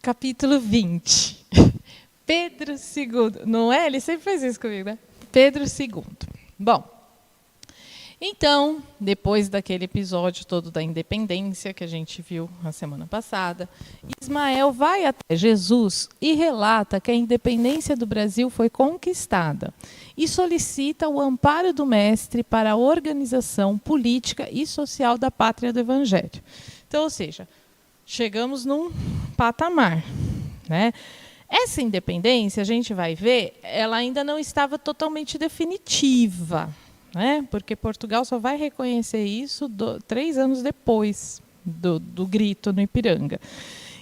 capítulo 20. Pedro II. Não é? Ele sempre faz isso comigo, né? Pedro II. Bom, então, depois daquele episódio todo da independência que a gente viu na semana passada, Ismael vai até Jesus e relata que a independência do Brasil foi conquistada e solicita o amparo do mestre para a organização política e social da pátria do Evangelho. Então, ou seja, chegamos num patamar, né? Essa independência, a gente vai ver, ela ainda não estava totalmente definitiva, né? Porque Portugal só vai reconhecer isso 3 anos depois do grito no Ipiranga.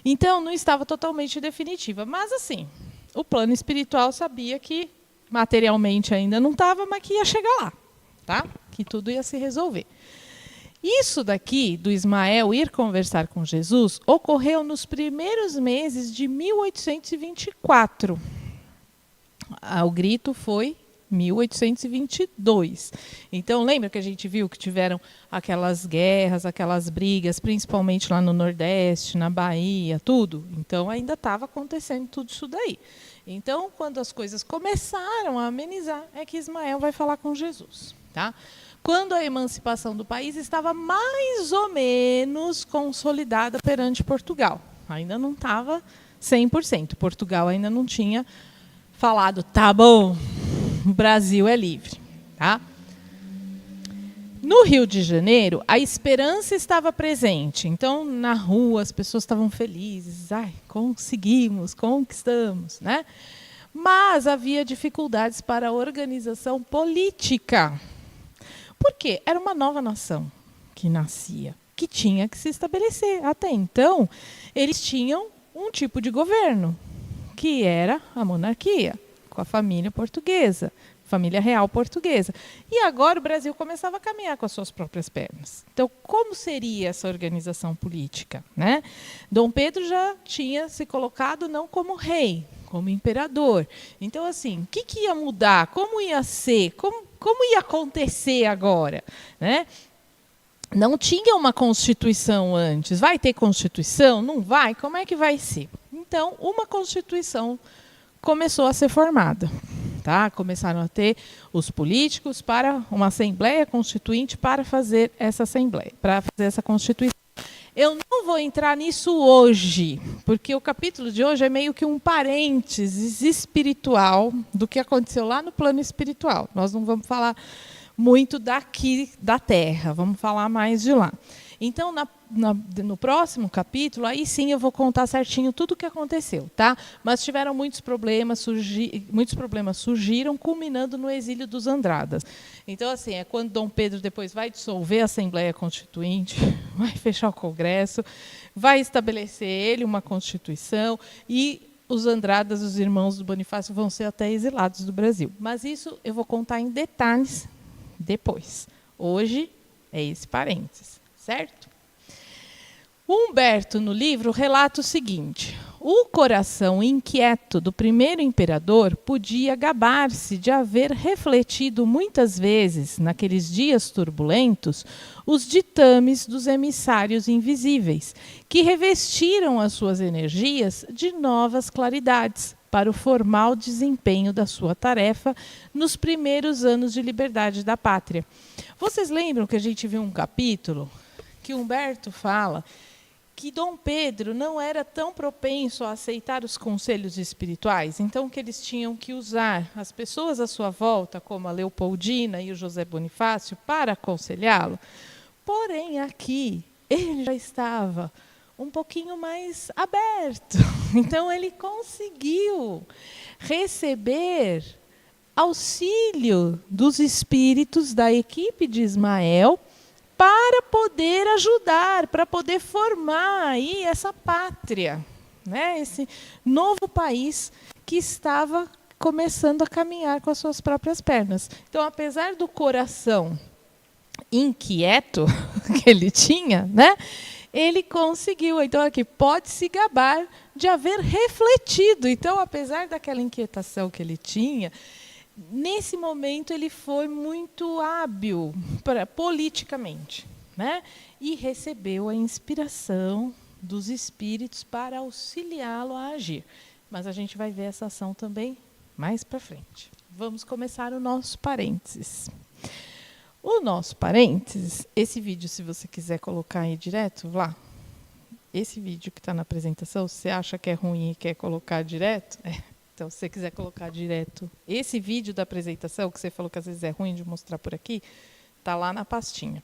Então, não estava totalmente definitiva. Mas, assim, o plano espiritual sabia que materialmente ainda não estava, mas que ia chegar lá, tá? Que tudo ia se resolver. Isso daqui, do Ismael ir conversar com Jesus, ocorreu nos primeiros meses de 1824. O grito foi 1822. Então, lembra que a gente viu que tiveram aquelas guerras, aquelas brigas, principalmente lá no Nordeste, na Bahia, tudo? Então, ainda estava acontecendo tudo isso daí. Então, quando as coisas começaram a amenizar, é que Ismael vai falar com Jesus, tá? Quando a emancipação do país estava mais ou menos consolidada perante Portugal. Ainda não estava 100%. Portugal ainda não tinha falado, tá bom, o Brasil é livre. Tá? No Rio de Janeiro, a esperança estava presente. Então, na rua, as pessoas estavam felizes. Ai, conseguimos, conquistamos. Né? Mas havia dificuldades para a organização política. Por quê? Era uma nova nação que nascia, que tinha que se estabelecer. Até então, eles tinham um tipo de governo, que era a monarquia, com a família portuguesa, família real portuguesa. E agora o Brasil começava a caminhar com as suas próprias pernas. Então, como seria essa organização política? Né? Dom Pedro já tinha se colocado não como rei, como imperador. Então, assim, o que ia mudar? Como ia ser? Como ia acontecer agora? Né? Não tinha uma Constituição antes. Vai ter Constituição? Não vai? Como é que vai ser? Então, uma Constituição começou a ser formada. Tá? Começaram a ter os políticos para uma Assembleia Constituinte para fazer essa Assembleia, para fazer essa Constituição. Eu não vou entrar nisso hoje, porque o capítulo de hoje é meio que um parênteses espiritual do que aconteceu lá no plano espiritual. Nós não vamos falar muito daqui da Terra, vamos falar mais de lá. Então, no próximo capítulo, aí sim eu vou contar certinho tudo o que aconteceu, tá? Mas tiveram muitos problemas surgiram, culminando no exílio dos Andradas. Então, assim, é quando Dom Pedro depois vai dissolver a Assembleia Constituinte, vai fechar o Congresso, vai estabelecer ele uma Constituição e os Andradas, os irmãos do Bonifácio, vão ser até exilados do Brasil. Mas isso eu vou contar em detalhes depois. Hoje é esse parênteses. Certo? O Humberto, no livro, relata o seguinte: o coração inquieto do primeiro imperador podia gabar-se de haver refletido muitas vezes, naqueles dias turbulentos, os ditames dos emissários invisíveis, que revestiram as suas energias de novas claridades para o formal desempenho da sua tarefa nos primeiros anos de liberdade da pátria. Vocês lembram que a gente viu um capítulo que Humberto fala que Dom Pedro não era tão propenso a aceitar os conselhos espirituais, então que eles tinham que usar as pessoas à sua volta, como a Leopoldina e o José Bonifácio, para aconselhá-lo? Porém, aqui, ele já estava um pouquinho mais aberto. Então, ele conseguiu receber auxílio dos espíritos da equipe de Ismael para poder ajudar, para poder formar aí essa pátria, né? Esse novo país que estava começando a caminhar com as suas próprias pernas. Então, apesar do coração inquieto que ele tinha, né? Ele conseguiu. Então, aqui, pode se gabar de haver refletido. Então, apesar daquela inquietação que ele tinha, nesse momento ele foi muito hábil politicamente, né? E recebeu a inspiração dos espíritos para auxiliá-lo a agir. Mas a gente vai ver essa ação também mais para frente. Vamos começar o nosso parênteses. O nosso parênteses, esse vídeo, se você quiser colocar aí direto, lá, esse vídeo que está na apresentação, se você acha que é ruim e quer colocar direto, então se você quiser colocar direto esse vídeo da apresentação, que você falou que às vezes é ruim de mostrar por aqui, está lá na pastinha.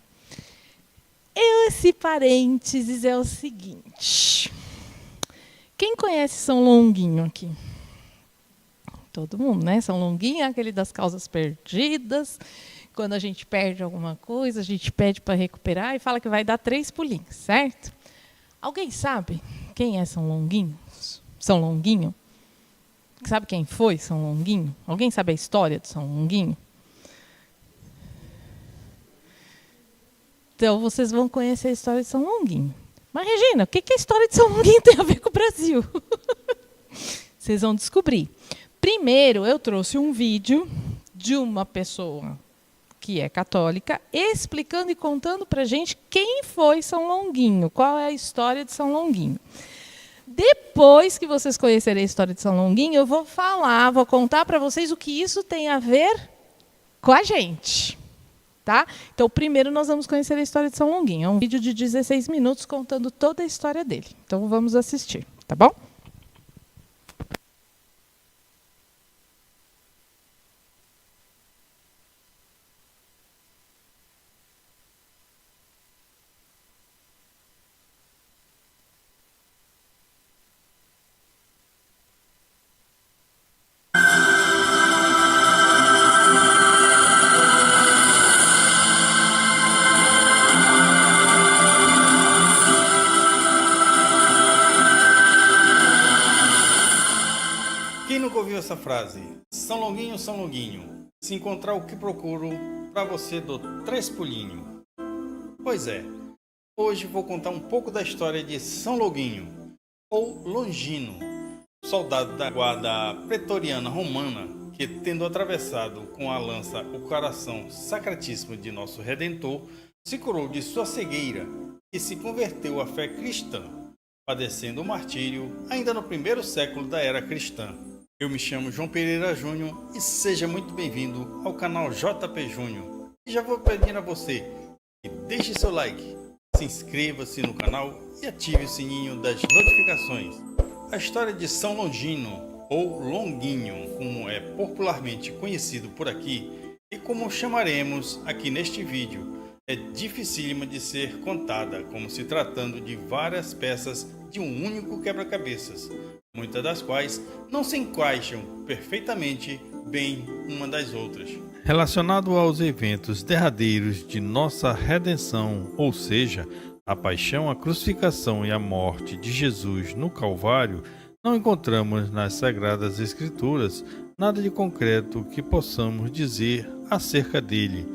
Esse parênteses é o seguinte. Quem conhece São Longuinho aqui? Todo mundo, né? São Longuinho é aquele das causas perdidas. Quando a gente perde alguma coisa, a gente pede para recuperar e fala que vai dar 3 pulinhos, certo? Alguém sabe quem é São Longuinho? São Longuinho? Sabe quem foi São Longuinho? Alguém sabe a história de São Longuinho? Então, vocês vão conhecer a história de São Longuinho. Mas, Regina, o que a história de São Longuinho tem a ver com o Brasil? Vocês vão descobrir. Primeiro, eu trouxe um vídeo de uma pessoa que é católica, explicando e contando para a gente quem foi São Longuinho, qual é a história de São Longuinho. Depois que vocês conhecerem a história de São Longuinho, eu vou contar para vocês o que isso tem a ver com a gente. Tá? Então, primeiro nós vamos conhecer a história de São Longuinho. É um vídeo de 16 minutos contando toda a história dele. Então, vamos assistir, tá bom? Quem nunca ouviu essa frase? São Longuinho, São Longuinho. Se encontrar o que procuro, pra você dou 3 pulinhos. Pois é, hoje vou contar um pouco da história de São Longuinho, ou Longino, soldado da guarda pretoriana romana, que, tendo atravessado com a lança o coração sacratíssimo de nosso Redentor, se curou de sua cegueira e se converteu à fé cristã, padecendo o martírio ainda no 1º século da era cristã. Eu me chamo João Pereira Júnior e seja muito bem-vindo ao canal JP Júnior. E já vou pedir a você que deixe seu like, se inscreva-se no canal e ative o sininho das notificações. A história de São Longino, ou Longuinho, como é popularmente conhecido por aqui, e como chamaremos aqui neste vídeo, é dificílima de ser contada, como se tratando de várias peças de um único quebra-cabeças, muitas das quais não se encaixam perfeitamente bem uma das outras. Relacionado aos eventos derradeiros de nossa redenção, ou seja, a paixão, a crucificação e a morte de Jesus no Calvário, não encontramos nas Sagradas Escrituras nada de concreto que possamos dizer acerca dele.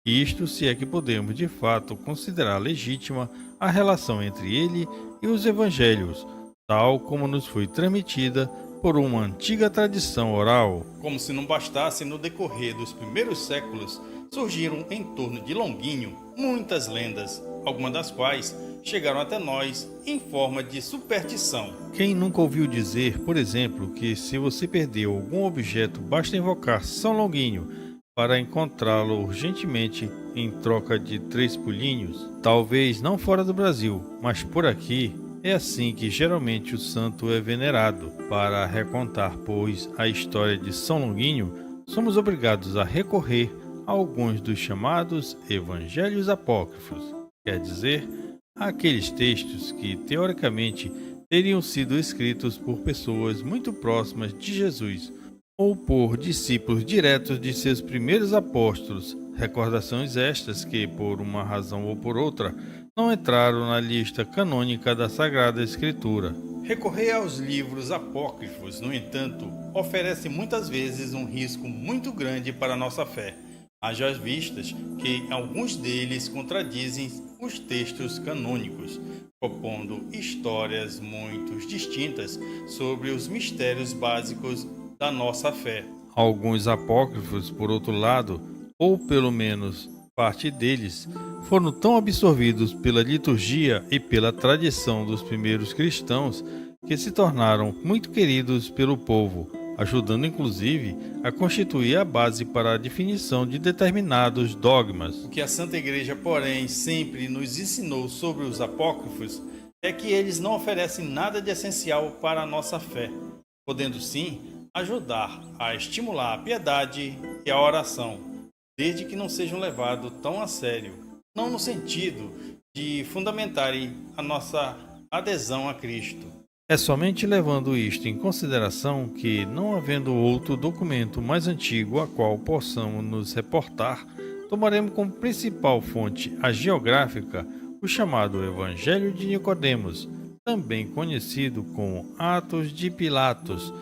Isto se é que podemos de fato considerar legítima a relação entre ele e os evangelhos, tal como nos foi transmitida por uma antiga tradição oral. Como se não bastasse, no decorrer dos primeiros séculos surgiram em torno de Longuinho muitas lendas, algumas das quais chegaram até nós em forma de superstição. Quem nunca ouviu dizer, por exemplo, que se você perdeu algum objeto, basta invocar São Longuinho para encontrá-lo urgentemente em troca de 3 pulinhos? Talvez não fora do Brasil, mas por aqui é assim que geralmente o santo é venerado. Para recontar, pois, a história de São Longuinho, somos obrigados a recorrer a alguns dos chamados Evangelhos Apócrifos, quer dizer, aqueles textos que, teoricamente, teriam sido escritos por pessoas muito próximas de Jesus, ou por discípulos diretos de seus primeiros apóstolos, recordações estas que, por uma razão ou por outra, não entraram na lista canônica da Sagrada Escritura. Recorrer aos livros apócrifos, no entanto, oferece muitas vezes um risco muito grande para a nossa fé, haja vistas que alguns deles contradizem os textos canônicos, propondo histórias muito distintas sobre os mistérios básicos da nossa fé. Alguns apócrifos, por outro lado, ou pelo menos Parte deles foram tão absorvidos pela liturgia e pela tradição dos primeiros cristãos que se tornaram muito queridos pelo povo, ajudando inclusive a constituir a base para a definição de determinados dogmas. O que a Santa Igreja, porém, sempre nos ensinou sobre os apócrifos é que eles não oferecem nada de essencial para a nossa fé, podendo sim ajudar a estimular a piedade e a oração, desde que não sejam levados tão a sério, não no sentido de fundamentarem a nossa adesão a Cristo. É somente levando isto em consideração que, não havendo outro documento mais antigo a qual possamos nos reportar, tomaremos como principal fonte a geográfica o chamado Evangelho de Nicodemos, também conhecido como Atos de Pilatos,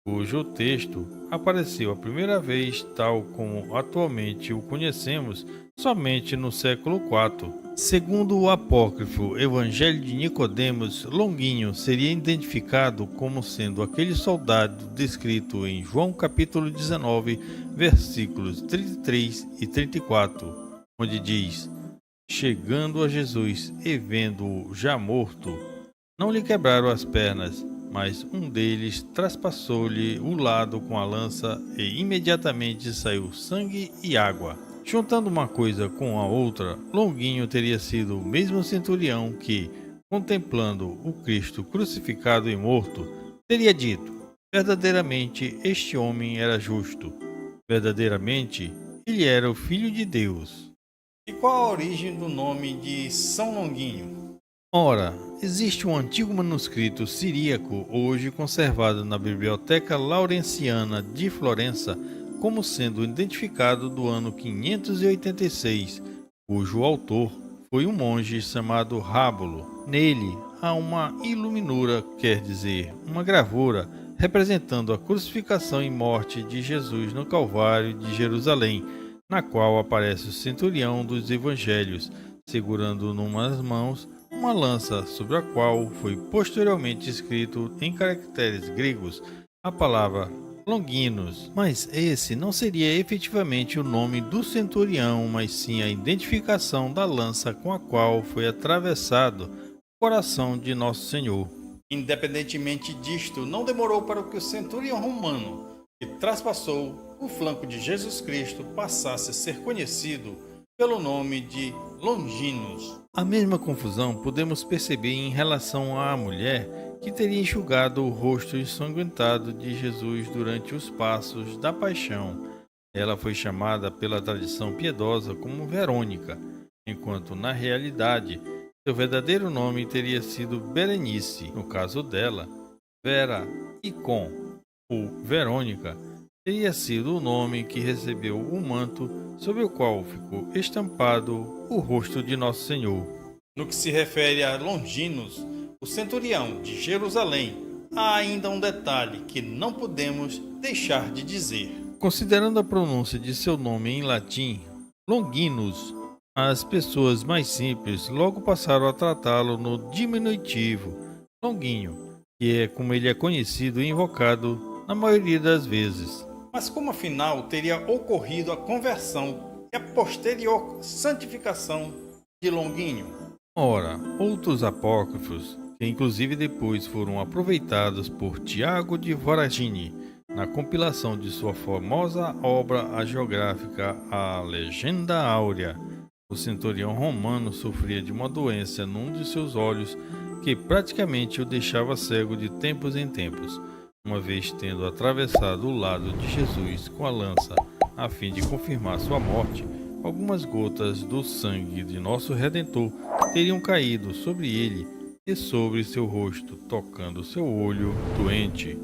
cujo texto apareceu a primeira vez, tal como atualmente o conhecemos, somente no século IV. Segundo o apócrifo Evangelho de Nicodemos, Longuinho seria identificado como sendo aquele soldado descrito em João capítulo 19, versículos 33 e 34, onde diz: chegando a Jesus e vendo-o já morto, não lhe quebraram as pernas, mas um deles traspassou-lhe o lado com a lança e imediatamente saiu sangue e água. Juntando uma coisa com a outra, Longuinho teria sido o mesmo centurião que, contemplando o Cristo crucificado e morto, teria dito: verdadeiramente este homem era justo, verdadeiramente ele era o Filho de Deus. E qual a origem do nome de São Longuinho? Ora, existe um antigo manuscrito siríaco hoje conservado na Biblioteca Laurenciana de Florença como sendo identificado do ano 586, cujo autor foi um monge chamado Rábulo. Nele há uma iluminura, quer dizer, uma gravura, representando a crucificação e morte de Jesus no Calvário de Jerusalém, na qual aparece o centurião dos evangelhos, segurando numas mãos uma lança sobre a qual foi posteriormente escrito em caracteres gregos a palavra Longinos. Mas esse não seria efetivamente o nome do centurião, mas sim a identificação da lança com a qual foi atravessado o coração de Nosso Senhor. Independentemente disto, não demorou para que o centurião romano, que traspassou o flanco de Jesus Cristo, passasse a ser conhecido pelo nome de Longinos. A mesma confusão podemos perceber em relação à mulher que teria enxugado o rosto ensanguentado de Jesus durante os passos da paixão. Ela foi chamada pela tradição piedosa como Verônica, enquanto na realidade seu verdadeiro nome teria sido Berenice. No caso dela, Vera Icon, ou Verônica, teria sido o nome que recebeu o manto sobre o qual ficou estampado o rosto de Nosso Senhor. No que se refere a Longinos, o centurião de Jerusalém, há ainda um detalhe que não podemos deixar de dizer. Considerando a pronúncia de seu nome em latim, Longinus, as pessoas mais simples logo passaram a tratá-lo no diminutivo, Longuinho, que é como ele é conhecido e invocado na maioria das vezes. Mas como afinal teria ocorrido a conversão e a posterior santificação de Longuinho? Ora, outros apócrifos, que inclusive depois foram aproveitados por Tiago de Voragine na compilação de sua famosa obra hagiográfica A Legenda Áurea, o centurião romano sofria de uma doença num de seus olhos que praticamente o deixava cego de tempos em tempos. Uma vez tendo atravessado o lado de Jesus com a lança a fim de confirmar sua morte, algumas gotas do sangue de nosso Redentor teriam caído sobre ele e sobre seu rosto, tocando seu olho doente.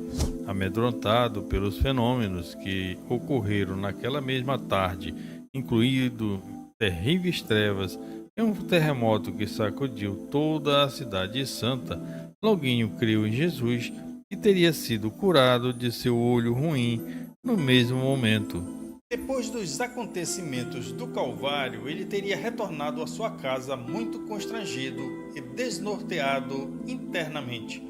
Amedrontado pelos fenômenos que ocorreram naquela mesma tarde, incluindo terríveis trevas e um terremoto que sacudiu toda a cidade santa, Longuinho creu em Jesus e teria sido curado de seu olho ruim no mesmo momento. Depois dos acontecimentos do Calvário, ele teria retornado à sua casa muito constrangido e desnorteado internamente,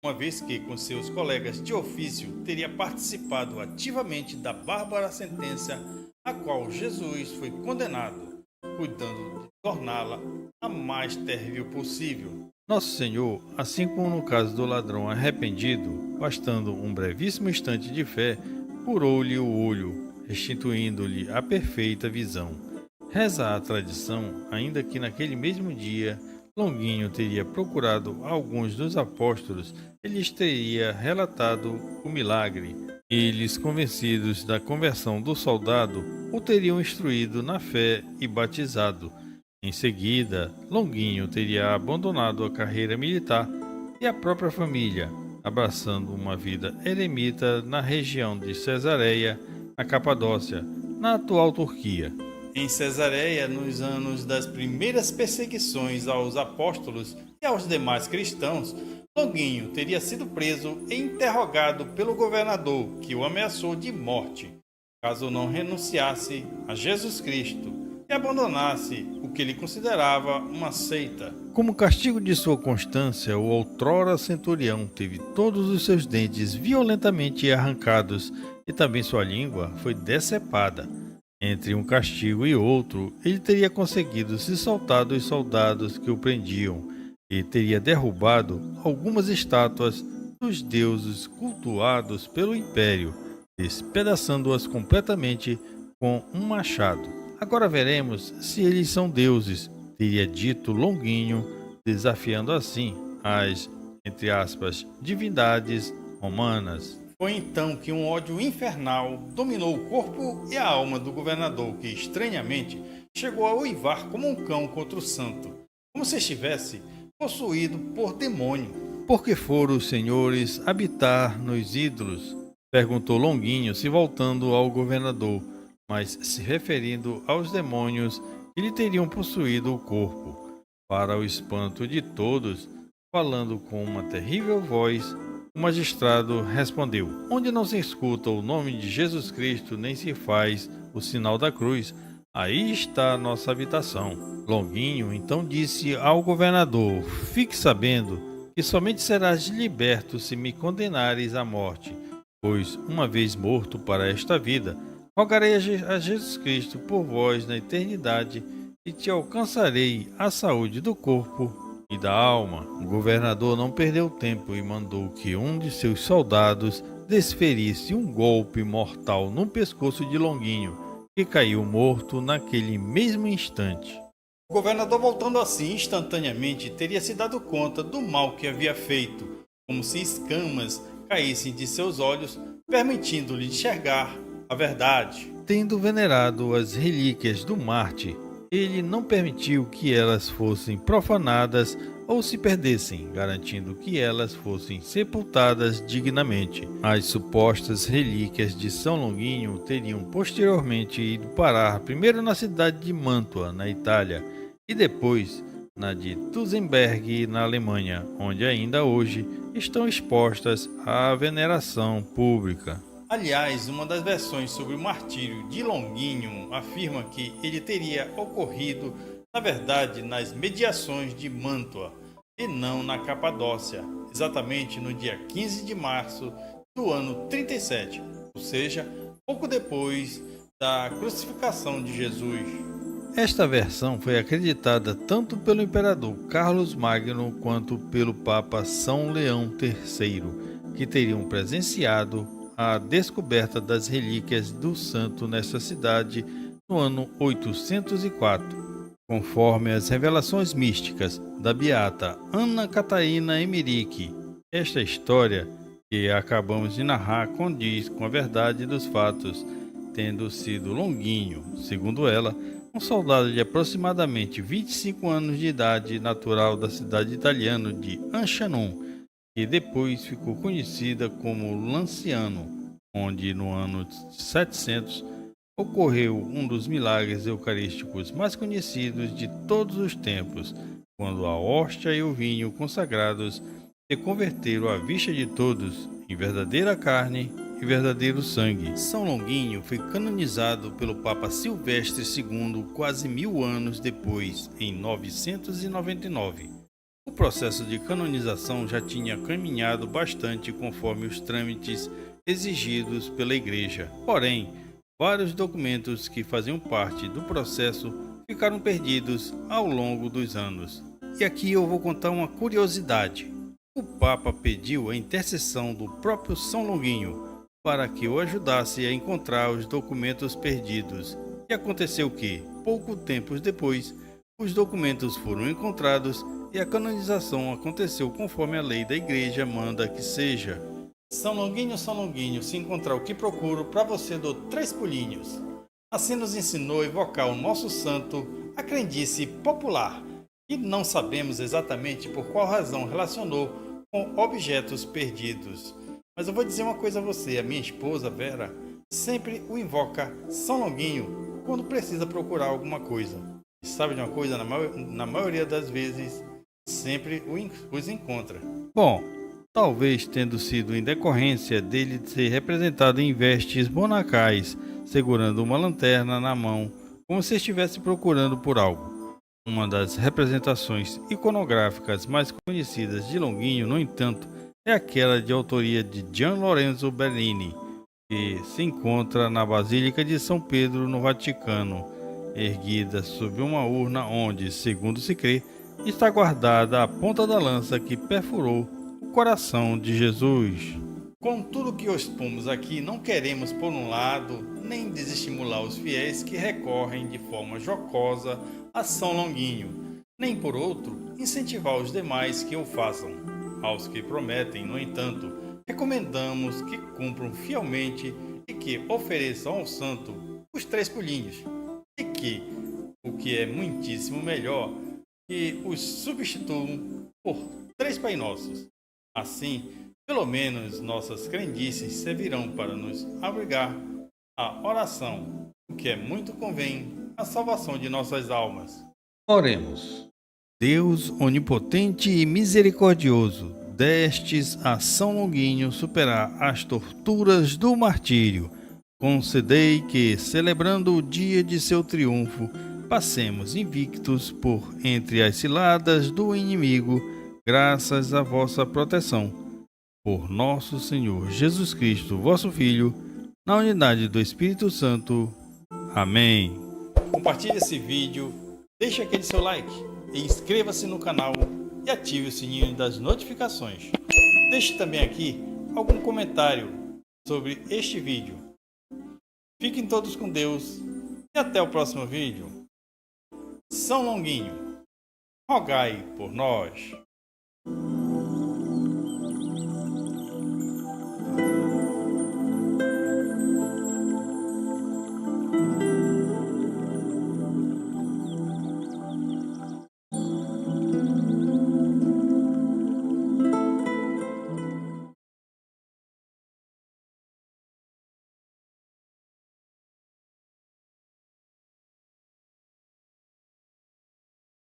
uma vez que, com seus colegas de ofício, teria participado ativamente da bárbara sentença a qual Jesus foi condenado. cuidando de torná-la a mais terrível possível. Nosso Senhor, assim como no caso do ladrão arrependido, bastando um brevíssimo instante de fé, curou-lhe o olho, restituindo-lhe a perfeita visão. Reza a tradição, ainda que naquele mesmo dia, Longuinho teria procurado alguns dos apóstolos e lhes teria relatado o milagre. Eles, convencidos da conversão do soldado, o teriam instruído na fé e batizado. Em seguida, Longuinho teria abandonado a carreira militar e a própria família, abraçando uma vida eremita na região de Cesareia, na Capadócia, na atual Turquia. Em Cesareia, nos anos das primeiras perseguições aos apóstolos e aos demais cristãos, Longuinho teria sido preso e interrogado pelo governador, que o ameaçou de morte, caso não renunciasse a Jesus Cristo e abandonasse o que ele considerava uma seita. Como castigo de sua constância, o outrora centurião teve todos os seus dentes violentamente arrancados e também sua língua foi decepada. Entre um castigo e outro, ele teria conseguido se soltar dos soldados que o prendiam e teria derrubado algumas estátuas dos deuses cultuados pelo império, despedaçando-as completamente com um machado. Agora veremos se eles são deuses, teria dito Longuinho, desafiando assim as, entre aspas, divindades romanas. Foi então que um ódio infernal dominou o corpo e a alma do governador, que, estranhamente, chegou a uivar como um cão contra o santo, como se estivesse possuído por demônio. Por que foram os senhores habitar nos ídolos? Perguntou Longuinho, se voltando ao governador, mas se referindo aos demônios que lhe teriam possuído o corpo. Para o espanto de todos, falando com uma terrível voz, o magistrado respondeu: onde não se escuta o nome de Jesus Cristo, nem se faz o sinal da cruz, aí está a nossa habitação. Longuinho então disse ao governador: fique sabendo que somente serás liberto se me condenares à morte, pois, uma vez morto para esta vida, rogarei a Jesus Cristo por vós na eternidade e te alcançarei a saúde do corpo e da alma. O governador não perdeu tempo e mandou que um de seus soldados desferisse um golpe mortal no pescoço de Longuinho, que caiu morto naquele mesmo instante. O governador, voltando assim instantaneamente, teria se dado conta do mal que havia feito, como se escamas caíssem de seus olhos, permitindo-lhe enxergar a verdade. Tendo venerado as relíquias do mártir, ele não permitiu que elas fossem profanadas ou se perdessem, garantindo que elas fossem sepultadas dignamente. As supostas relíquias de São Longuinho teriam posteriormente ido parar primeiro na cidade de Mantua, na Itália, e depois na de Tübingen, na Alemanha, onde ainda hoje estão expostas à veneração pública. Aliás, uma das versões sobre o martírio de Longuinho afirma que ele teria ocorrido, na verdade, nas mediações de Mantua e não na Capadócia, exatamente no dia 15 de março do ano 37, ou seja, pouco depois da crucificação de Jesus. Esta versão foi acreditada tanto pelo imperador Carlos Magno quanto pelo Papa São Leão III, que teriam presenciado a descoberta das relíquias do santo nesta cidade no ano 804, conforme as revelações místicas da beata Ana Catarina Emmerich. Esta história, que acabamos de narrar, condiz com a verdade dos fatos, tendo sido Longuinho, segundo ela, um soldado de aproximadamente 25 anos de idade, natural da cidade italiana de Anchanum, que depois ficou conhecida como Lanciano, onde no ano 700 ocorreu um dos milagres eucarísticos mais conhecidos de todos os tempos, quando a hóstia e o vinho consagrados se converteram à vista de todos em verdadeira carne e verdadeiro sangue. São Longuinho foi canonizado pelo Papa Silvestre II quase 1000 anos depois, em 999. O processo de canonização já tinha caminhado bastante conforme os trâmites exigidos pela Igreja. Porém, vários documentos que faziam parte do processo ficaram perdidos ao longo dos anos. E aqui eu vou contar uma curiosidade. O Papa pediu a intercessão do próprio São Longuinho para que o ajudasse a encontrar os documentos perdidos. E aconteceu que, pouco tempo depois, os documentos foram encontrados e a canonização aconteceu conforme a lei da Igreja manda que seja. São Longuinho, se encontrar o que procuro, para você dou 3 pulinhos. Assim nos ensinou a evocar o nosso santo, a crendice popular, e não sabemos exatamente por qual razão relacionou com objetos perdidos. Mas eu vou dizer uma coisa a você, a minha esposa Vera sempre o invoca São Longuinho quando precisa procurar alguma coisa. E sabe de uma coisa? Na maioria das vezes, sempre os encontra. Bom, talvez tendo sido em decorrência dele ser representado em vestes monacais, segurando uma lanterna na mão, como se estivesse procurando por algo. Uma das representações iconográficas mais conhecidas de Longuinho, no entanto, é aquela de autoria de Gian Lorenzo Bellini, que se encontra na Basílica de São Pedro, no Vaticano, erguida sob uma urna onde, segundo se crê, está guardada a ponta da lança que perfurou o coração de Jesus. Com tudo que expomos aqui, não queremos, por um lado, nem desestimular os fiéis que recorrem de forma jocosa a São Longuinho, nem, por outro, incentivar os demais que o façam. Aos que prometem, no entanto, recomendamos que cumpram fielmente e que ofereçam ao santo os 3 pulinhos, e que, o que é muitíssimo melhor, que os substituam por 3 Pai Nossos. Assim, pelo menos nossas crendices servirão para nos abrigar a oração, o que é muito convém à salvação de nossas almas. Oremos. Deus onipotente e misericordioso, destes a São Longuinho superar as torturas do martírio. Concedei que, celebrando o dia de seu triunfo, passemos invictos por entre as ciladas do inimigo, graças à vossa proteção. Por nosso Senhor Jesus Cristo, vosso Filho, na unidade do Espírito Santo. Amém. Compartilhe esse vídeo, deixe aquele seu like e inscreva-se no canal e ative o sininho das notificações. Deixe também aqui algum comentário sobre este vídeo. Fiquem todos com Deus e até o próximo vídeo. São Longuinho, rogai por nós.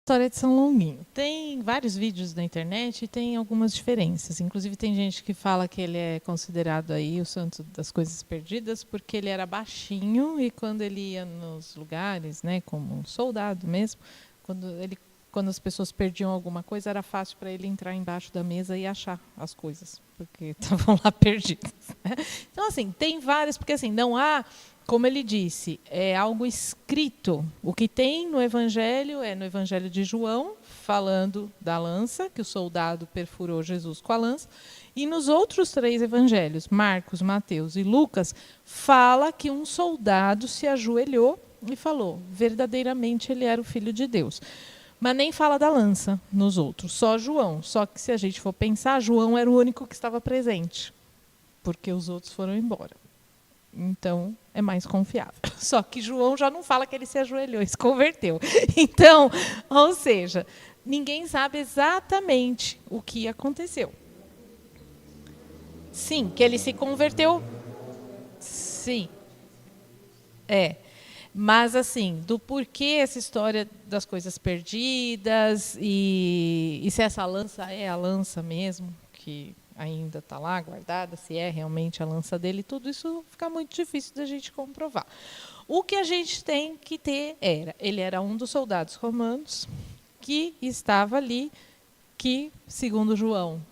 História de São Longuinho. Tem vários vídeos na internet e tem algumas diferenças. Inclusive tem gente que fala que ele é considerado aí o santo das coisas perdidas porque ele era baixinho e quando ele ia nos lugares, né, como um soldado mesmo, quando as pessoas perdiam alguma coisa, era fácil para ele entrar embaixo da mesa e achar as coisas, porque estavam lá perdidas. Né? Então, assim, tem várias, porque assim, não há, como ele disse, é algo escrito. O que tem no Evangelho é no Evangelho de João, falando da lança, que o soldado perfurou Jesus com a lança, e nos outros 3 evangelhos, Marcos, Mateus e Lucas, fala que um soldado se ajoelhou e falou, verdadeiramente ele era o Filho de Deus. Mas nem fala da lança nos outros, só João. Só que se a gente for pensar, João era o único que estava presente, porque os outros foram embora. Então, é mais confiável. Só que João já não fala que ele se ajoelhou e se converteu. Então, ou seja, ninguém sabe exatamente o que aconteceu. Sim, que ele se converteu. Sim. Mas, assim, do porquê essa história das coisas perdidas e se essa lança é a lança mesmo, que ainda está lá guardada, se é realmente a lança dele, tudo isso fica muito difícil da gente comprovar. O que a gente tem que ter ele era um dos soldados romanos que estava ali, que, segundo João,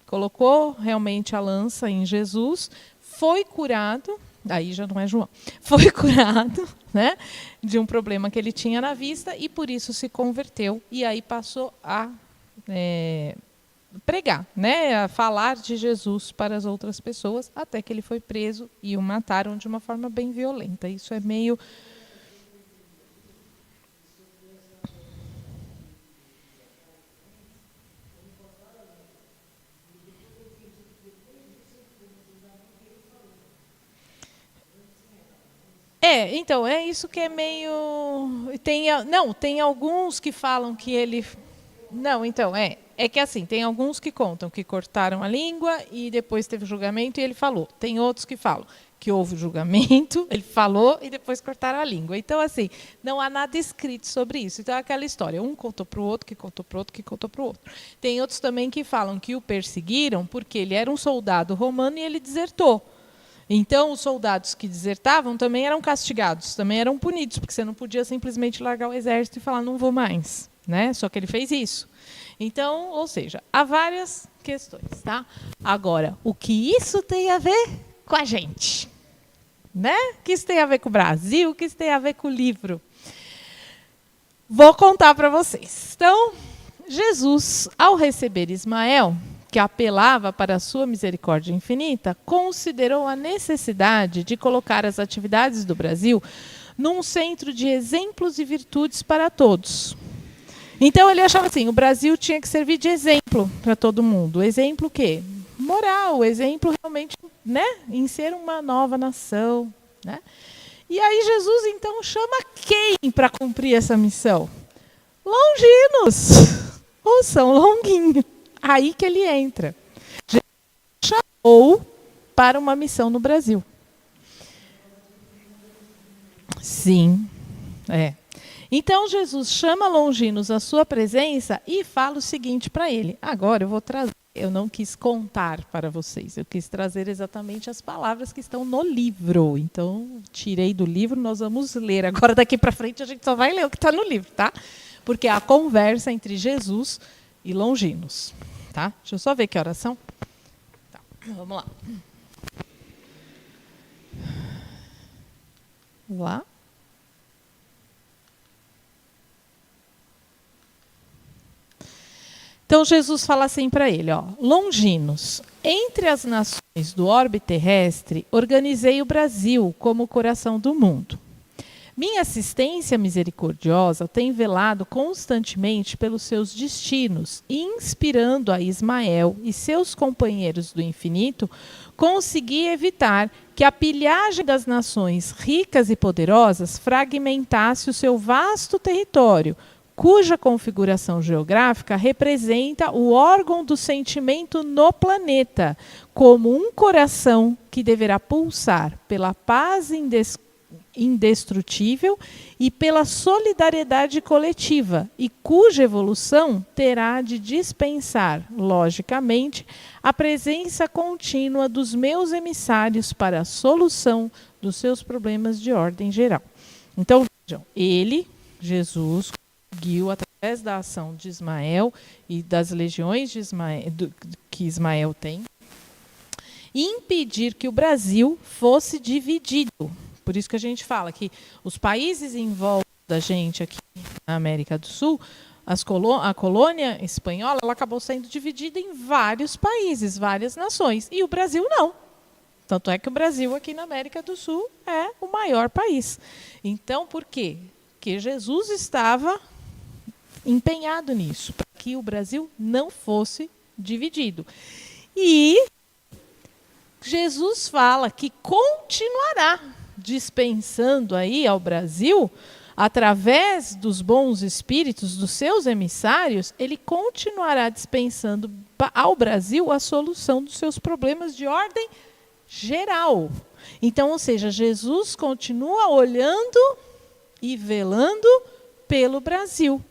colocou realmente a lança em Jesus, foi curado, aí já não é João, foi curado, né, de um problema que ele tinha na vista, e por isso se converteu, e aí passou a pregar, né, a falar de Jesus para as outras pessoas, até que ele foi preso e o mataram de uma forma bem violenta. Isso é meio... Então, é isso que é meio... Tem alguns que falam que ele... Não, então, é que assim, tem alguns que contam que cortaram a língua e depois teve julgamento e ele falou. Tem outros que falam que houve julgamento, ele falou e depois cortaram a língua. Então, assim, não há nada escrito sobre isso. Então, é aquela história, um contou para o outro, que contou para o outro, que contou para o outro. Tem outros também que falam que o perseguiram porque ele era um soldado romano e ele desertou. Então, os soldados que desertavam também eram castigados, também eram punidos, porque você não podia simplesmente largar o exército e falar, não vou mais, né? Só que ele fez isso. Então, ou seja, há várias questões, tá? Agora, o que isso tem a ver com a gente? Né? O que isso tem a ver com o Brasil? O que isso tem a ver com o livro? Vou contar para vocês. Então, Jesus, ao receber Ismael, que apelava para a sua misericórdia infinita, considerou a necessidade de colocar as atividades do Brasil num centro de exemplos e virtudes para todos. Então ele achava assim, o Brasil tinha que servir de exemplo para todo mundo. Exemplo o quê? Moral, exemplo realmente, né, em ser uma nova nação, né? E aí Jesus então chama quem para cumprir essa missão? Longinos, ou São Longuinho. Aí que ele entra. Jesus chamou para uma missão no Brasil. Sim, Então Jesus chama Longinos à sua presença e fala o seguinte para ele. Agora eu vou trazer, eu não quis contar para vocês, eu quis trazer exatamente as palavras que estão no livro. Então, tirei do livro, nós vamos ler. Agora daqui para frente a gente só vai ler o que está no livro, tá? Porque é a conversa entre Jesus e Longinos. Tá? Deixa eu só ver que horas são. Tá, vamos lá. Vamos lá. Então Jesus fala assim para ele, ó, Longinos, entre as nações do orbe terrestre, organizei o Brasil como o coração do mundo. Minha assistência misericordiosa tem velado constantemente pelos seus destinos e, inspirando a Ismael e seus companheiros do infinito, consegui evitar que a pilhagem das nações ricas e poderosas fragmentasse o seu vasto território, cuja configuração geográfica representa o órgão do sentimento no planeta, como um coração que deverá pulsar pela paz indestrutível e pela solidariedade coletiva, e cuja evolução terá de dispensar, logicamente, a presença contínua dos meus emissários para a solução dos seus problemas de ordem geral. Então, vejam, Jesus, conseguiu, através da ação de Ismael e das legiões de que Ismael tem, impedir que o Brasil fosse dividido. Por isso que a gente fala que os países em volta da gente aqui na América do Sul, a colônia espanhola, ela acabou sendo dividida em vários países, várias nações. E o Brasil não. Tanto é que o Brasil aqui na América do Sul é o maior país. Então, por quê? Porque Jesus estava empenhado nisso, para que o Brasil não fosse dividido. E Jesus fala que continuará dispensando aí ao Brasil, através dos bons espíritos, dos seus emissários, ele continuará dispensando ao Brasil a solução dos seus problemas de ordem geral. Então, ou seja, Jesus continua olhando e velando pelo Brasil,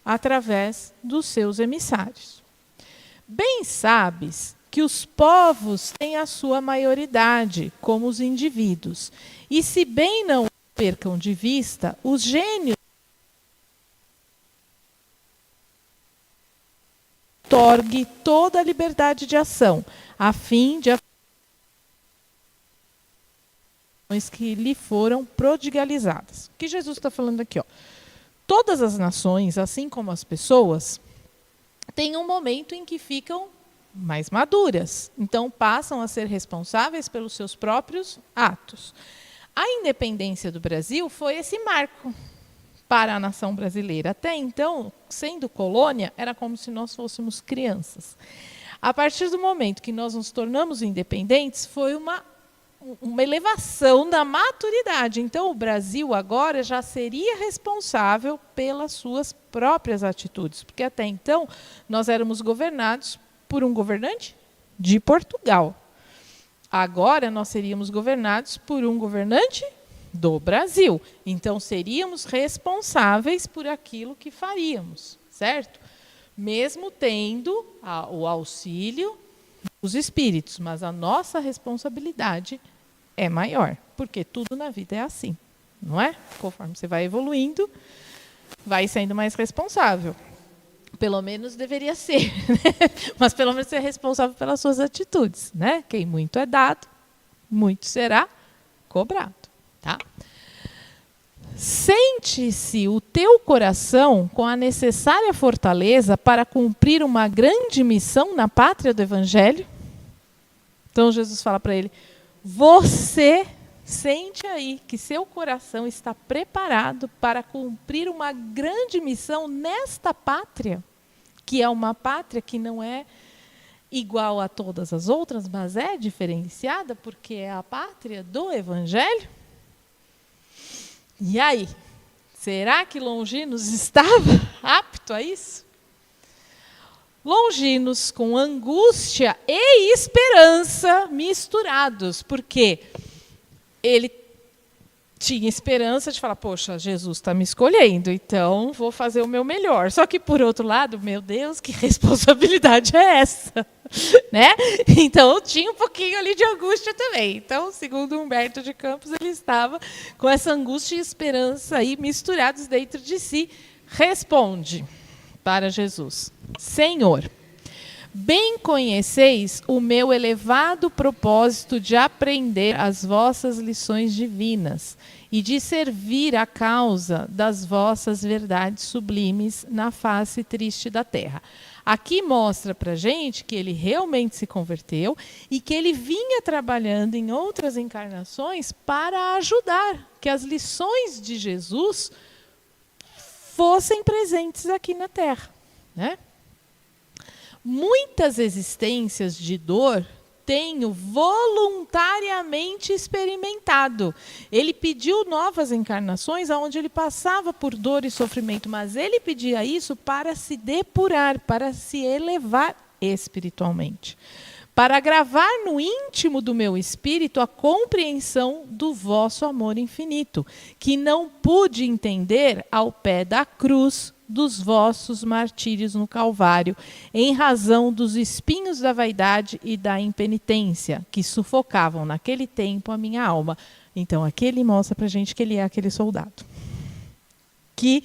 através dos seus emissários. Bem sabes que os povos têm a sua maioridade, como os indivíduos. E se bem não percam de vista, os gênios otorgue toda a liberdade de ação, a fim de que lhe foram prodigalizadas. O que Jesus está falando aqui? Ó? Todas as nações, assim como as pessoas, têm um momento em que ficam mais maduras. Então, passam a ser responsáveis pelos seus próprios atos. A independência do Brasil foi esse marco para a nação brasileira. Até então, sendo colônia, era como se nós fôssemos crianças. A partir do momento que nós nos tornamos independentes, foi uma elevação da maturidade. Então, o Brasil agora já seria responsável pelas suas próprias atitudes, porque até então nós éramos governados por um governante de Portugal. Agora nós seríamos governados por um governante do Brasil. Então, seríamos responsáveis por aquilo que faríamos, certo? Mesmo tendo o auxílio dos espíritos, mas a nossa responsabilidade é maior, porque tudo na vida é assim, não é? Conforme você vai evoluindo, vai sendo mais responsável. Pelo menos deveria ser, né? Mas pelo menos ser responsável pelas suas atitudes, né? Quem muito é dado, muito será cobrado, tá? Sente-se o teu coração com a necessária fortaleza para cumprir uma grande missão na pátria do Evangelho? Então Jesus fala para ele, você sente aí que seu coração está preparado para cumprir uma grande missão nesta pátria, que é uma pátria que não é igual a todas as outras, mas é diferenciada porque é a pátria do Evangelho? E aí, será que Longinos estava apto a isso? Longinos com angústia e esperança misturados, porque ele tinha esperança de falar, poxa, Jesus está me escolhendo, então vou fazer o meu melhor. Só que, por outro lado, meu Deus, que responsabilidade é essa? Né? Então, tinha um pouquinho ali de angústia também. Então, segundo Humberto de Campos, ele estava com essa angústia e esperança aí misturados dentro de si. Responde para Jesus, Senhor, bem conheceis o meu elevado propósito de aprender as vossas lições divinas e de servir a causa das vossas verdades sublimes na face triste da terra. Aqui mostra para a gente que ele realmente se converteu e que ele vinha trabalhando em outras encarnações para ajudar que as lições de Jesus fossem presentes aqui na Terra, né? Muitas existências de dor tenho voluntariamente experimentado. Ele pediu novas encarnações onde ele passava por dor e sofrimento, mas ele pedia isso para se depurar, para se elevar espiritualmente, para gravar no íntimo do meu espírito a compreensão do vosso amor infinito, que não pude entender ao pé da cruz dos vossos martírios no Calvário, em razão dos espinhos da vaidade e da impenitência, que sufocavam naquele tempo a minha alma. Então, aqui ele mostra para a gente que ele é aquele soldado. Que,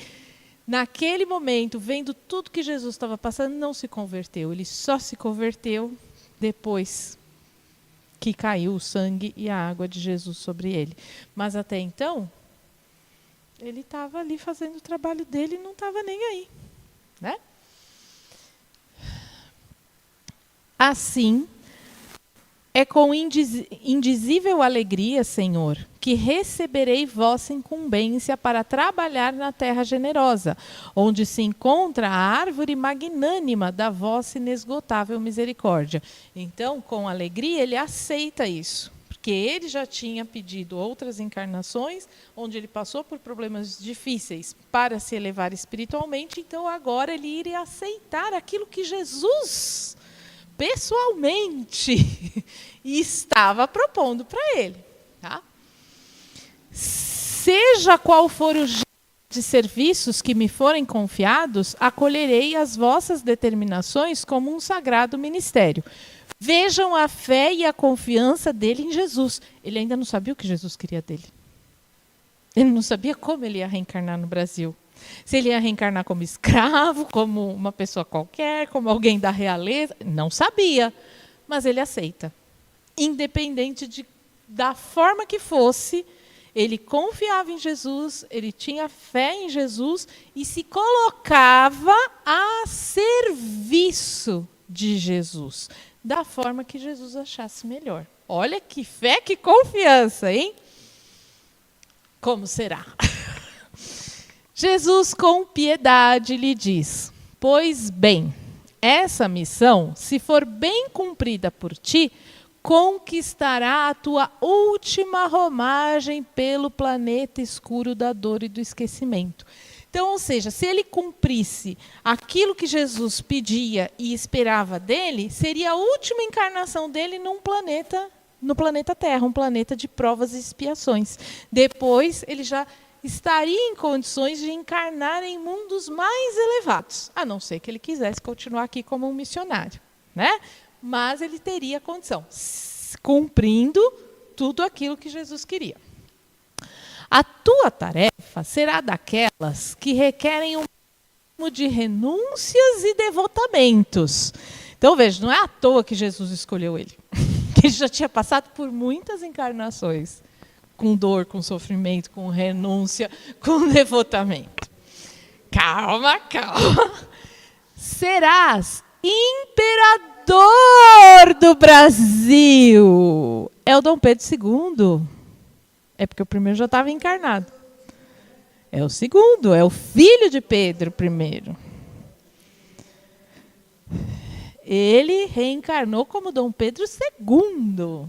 naquele momento, vendo tudo que Jesus estava passando, não se converteu. Ele só se converteu depois que caiu o sangue e a água de Jesus sobre ele. Mas, até então, ele estava ali fazendo o trabalho dele e não estava nem aí, né? Assim, é com indizível alegria, Senhor, que receberei vossa incumbência para trabalhar na terra generosa, onde se encontra a árvore magnânima da vossa inesgotável misericórdia. Então, com alegria, ele aceita isso. Porque ele já tinha pedido outras encarnações, onde ele passou por problemas difíceis para se elevar espiritualmente, então agora ele iria aceitar aquilo que Jesus, pessoalmente, estava propondo para ele. Tá? Seja qual for o gênero de serviços que me forem confiados, acolherei as vossas determinações como um sagrado ministério. Vejam a fé e a confiança dele em Jesus. Ele ainda não sabia o que Jesus queria dele. Ele não sabia como ele ia reencarnar no Brasil. Se ele ia reencarnar como escravo, como uma pessoa qualquer, como alguém da realeza. Não sabia, mas ele aceita. Independente de da forma que fosse, ele confiava em Jesus, ele tinha fé em Jesus e se colocava a serviço de Jesus, da forma que Jesus achasse melhor. Olha que fé, que confiança, hein? Como será? Jesus, com piedade, lhe diz: pois bem, essa missão, se for bem cumprida por ti, conquistará a tua última romagem pelo planeta escuro da dor e do esquecimento. Então, ou seja, se ele cumprisse aquilo que Jesus pedia e esperava dele, seria a última encarnação dele no planeta Terra, um planeta de provas e expiações. Depois, ele já estaria em condições de encarnar em mundos mais elevados, a não ser que ele quisesse continuar aqui como um missionário, né? Mas ele teria condição, cumprindo tudo aquilo que Jesus queria. A tua tarefa será daquelas que requerem um mínimo de renúncias e devotamentos. Então, veja, não é à toa que Jesus escolheu ele. Ele já tinha passado por muitas encarnações, com dor, com sofrimento, com renúncia, com devotamento. Calma, calma. Serás imperador do Brasil. É o Dom Pedro II. É porque o primeiro já estava encarnado. É o segundo, é o filho de Pedro I. Ele reencarnou como Dom Pedro II.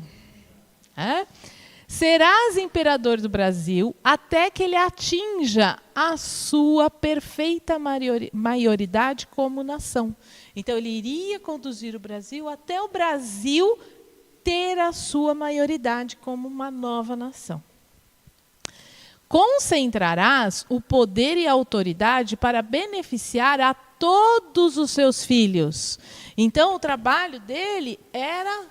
Serás imperador do Brasil até que ele atinja a sua perfeita maioridade como nação. Então, ele iria conduzir o Brasil até o Brasil ter a sua maioridade como uma nova nação. Concentrarás o poder e a autoridade para beneficiar a todos os seus filhos. Então, o trabalho dele era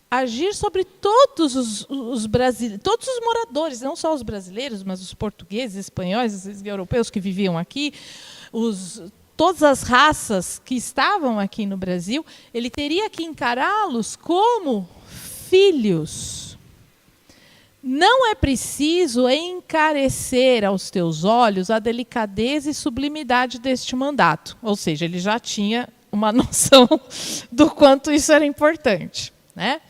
agir sobre todos os brasileiros, todos os moradores, não só os brasileiros, mas os portugueses, espanhóis, os europeus que viviam aqui, todas as raças que estavam aqui no Brasil, ele teria que encará-los como filhos. Não é preciso encarecer aos teus olhos a delicadeza e sublimidade deste mandato. Ou seja, ele já tinha uma noção do quanto isso era importante, né?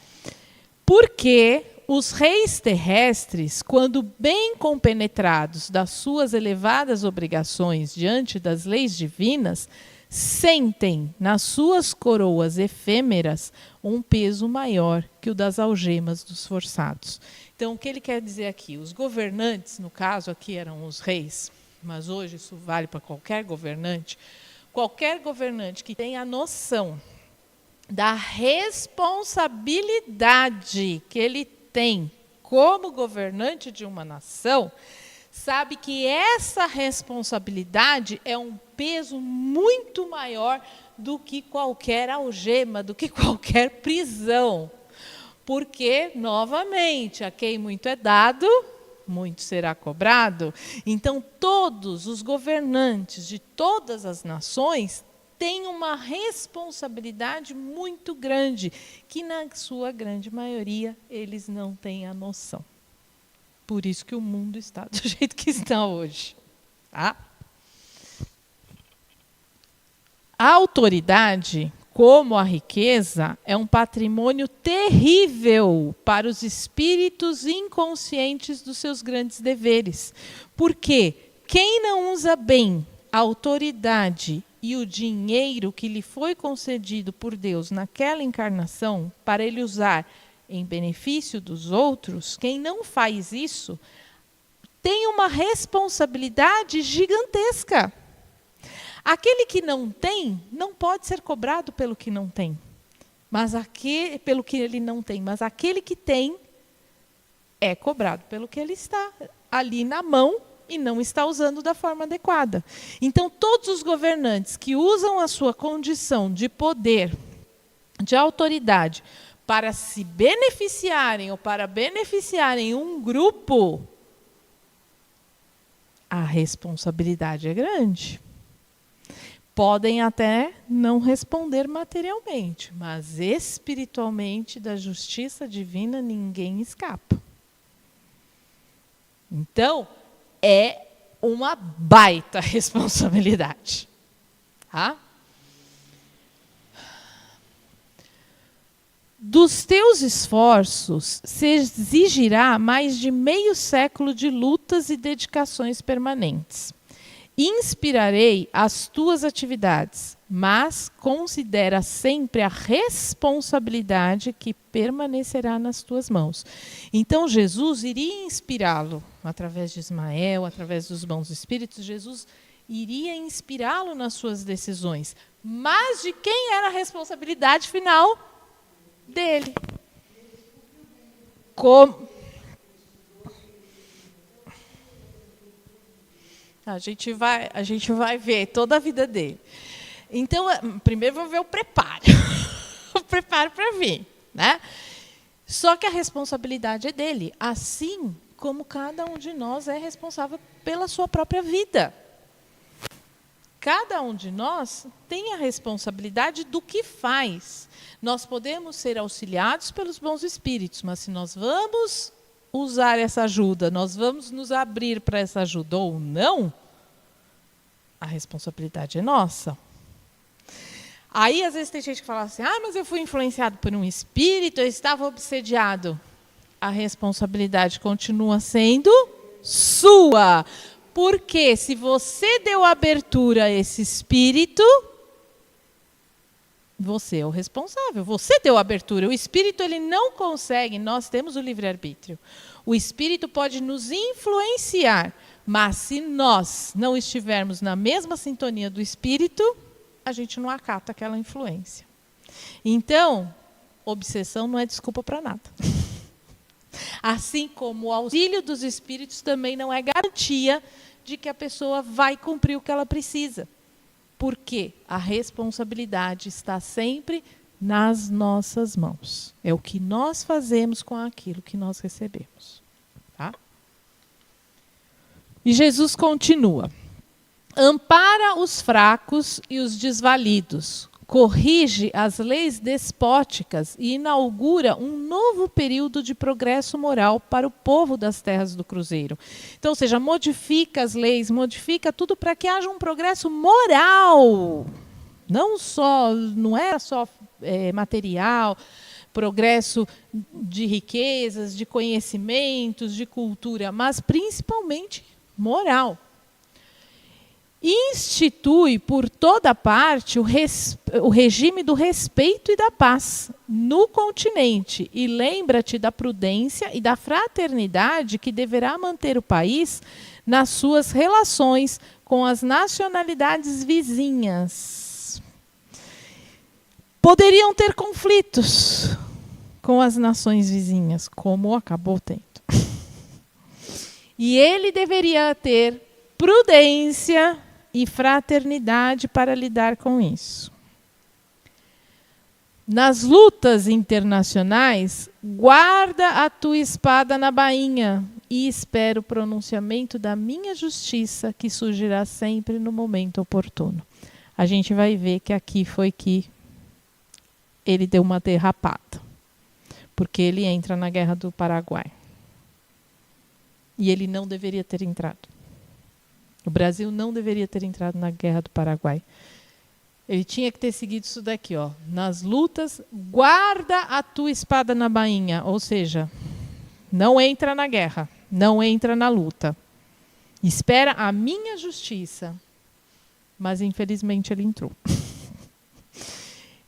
Porque os reis terrestres, quando bem compenetrados das suas elevadas obrigações diante das leis divinas, sentem nas suas coroas efêmeras um peso maior que o das algemas dos forçados. Então, o que ele quer dizer aqui? Os governantes, no caso aqui eram os reis, mas hoje isso vale para qualquer governante que tenha a noção da responsabilidade que ele tem como governante de uma nação, sabe que essa responsabilidade é um peso muito maior do que qualquer algema, do que qualquer prisão. Porque, novamente, a quem muito é dado, muito será cobrado. Então, todos os governantes de todas as nações têm uma responsabilidade muito grande, que na sua grande maioria eles não têm a noção. Por isso que o mundo está do jeito que está hoje. Tá? A autoridade, como a riqueza, é um patrimônio terrível para os espíritos inconscientes dos seus grandes deveres. Porque quem não usa bem a autoridade e o dinheiro que lhe foi concedido por Deus naquela encarnação, para ele usar em benefício dos outros, quem não faz isso, tem uma responsabilidade gigantesca. Aquele que não tem, não pode ser cobrado pelo que não tem. Pelo que ele não tem. Mas aquele que tem, é cobrado pelo que ele está ali na mão e não está usando da forma adequada. Então, todos os governantes que usam a sua condição de poder, de autoridade, para se beneficiarem ou para beneficiarem um grupo, a responsabilidade é grande. podem até não responder materialmente, mas espiritualmente da justiça divina ninguém escapa. Então, é uma baita responsabilidade. Tá? Dos teus esforços se exigirá mais de meio século de lutas e dedicações permanentes. Inspirarei as tuas atividades, mas considera sempre a responsabilidade que permanecerá nas tuas mãos. Então, Jesus iria inspirá-lo, através de Ismael, através dos bons espíritos, Jesus iria inspirá-lo nas suas decisões. Mas de quem era a responsabilidade final? Dele. A gente vai ver toda a vida dele. Então, primeiro vamos ver o preparo. O preparo para vir, né? Só que a responsabilidade é dele, assim como cada um de nós é responsável pela sua própria vida. Cada um de nós tem a responsabilidade do que faz. Nós podemos ser auxiliados pelos bons espíritos, mas se nós vamos usar essa ajuda, nós vamos nos abrir para essa ajuda ou não, a responsabilidade é nossa. Aí, às vezes, tem gente que fala assim, mas eu fui influenciado por um espírito, eu estava obsediado. A responsabilidade continua sendo sua. Porque se você deu abertura a esse espírito, você é o responsável. Você deu abertura. O espírito ele não consegue, nós temos o livre-arbítrio. O espírito pode nos influenciar, mas se nós não estivermos na mesma sintonia do espírito, a gente não acata aquela influência. Então, obsessão não é desculpa para nada. Assim como o auxílio dos espíritos também não é garantia de que a pessoa vai cumprir o que ela precisa. Porque a responsabilidade está sempre nas nossas mãos. É o que nós fazemos com aquilo que nós recebemos. Tá? E Jesus continua. Ampara os fracos e os desvalidos. Corrige as leis despóticas e inaugura um novo período de progresso moral para o povo das terras do Cruzeiro. Então, ou seja, modifica as leis, modifica tudo para que haja um progresso moral. Não é só material, progresso de riquezas, de conhecimentos, de cultura, mas principalmente moral. Institui por toda parte o regime do respeito e da paz no continente e lembra-te da prudência e da fraternidade que deverá manter o país nas suas relações com as nacionalidades vizinhas. Poderiam ter conflitos com as nações vizinhas, como acabou tendo. E ele deveria ter prudência e fraternidade para lidar com isso. Nas lutas internacionais, guarda a tua espada na bainha e espera o pronunciamento da minha justiça, que surgirá sempre no momento oportuno. A gente vai ver que aqui foi que ele deu uma derrapada, porque ele entra na Guerra do Paraguai. E ele não deveria ter entrado. O Brasil não deveria ter entrado na Guerra do Paraguai. Ele tinha que ter seguido isso daqui, ó. Nas lutas, guarda a tua espada na bainha. Ou seja, não entra na guerra, não entra na luta. Espera a minha justiça. Mas, infelizmente, ele entrou.